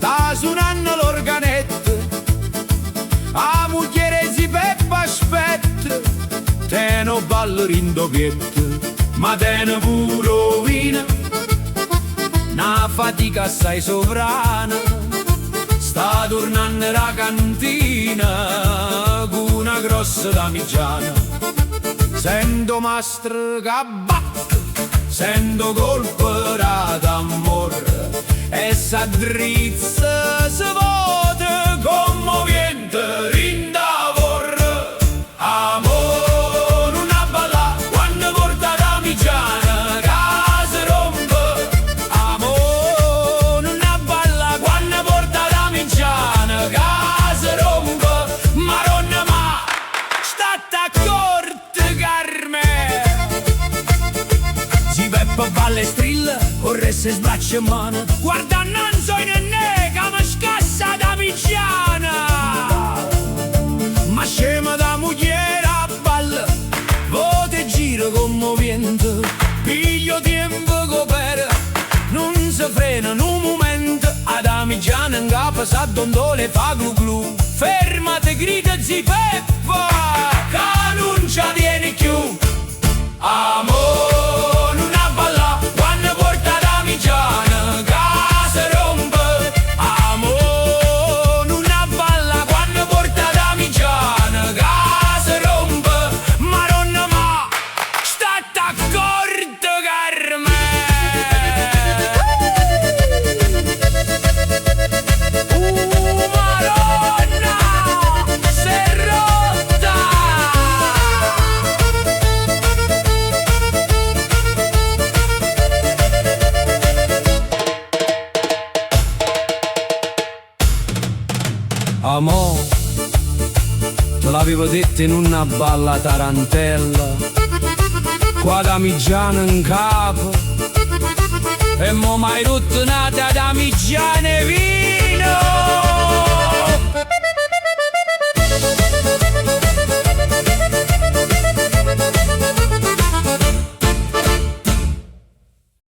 sta suonando l'organetto, a moglie si peppa aspetta, te no ballerin doppietto, ma te ne pure vino, una fatica assai sovrana, sta tornando la cantina con una grossa damigiana. Sento mastro che batte, sento colpo d'amore, e s'addrizza, si vota commovente in davor. Amore, una balla quando porta damigiana che si rompe. Amore, una balla quando porta damigiana che si rompe. Maronna ma, state accorte Carme, si Peppa balle strilla, vorresse sbraccia in mano, guarda non so in nega ma scassa damigiana. Ma scema da mogliere a balla, vote giro commovente, piglio tempo copere, non si frena in un momento, a damigiana in capo sa dondole fa glu glu. Fermate, grida zi Peppa, che non ci tieni più. Amore, una balla quando porta damigiana che si rompe. Amore, una balla quando porta damigiana che si rompe. Maronna ma, state accorte Carme. Maronna, s'è rotta. Amò, te l'avevo detto in una balla tarantella, qua damigiana in capo, e mo' m'hai rotto una damigiana via.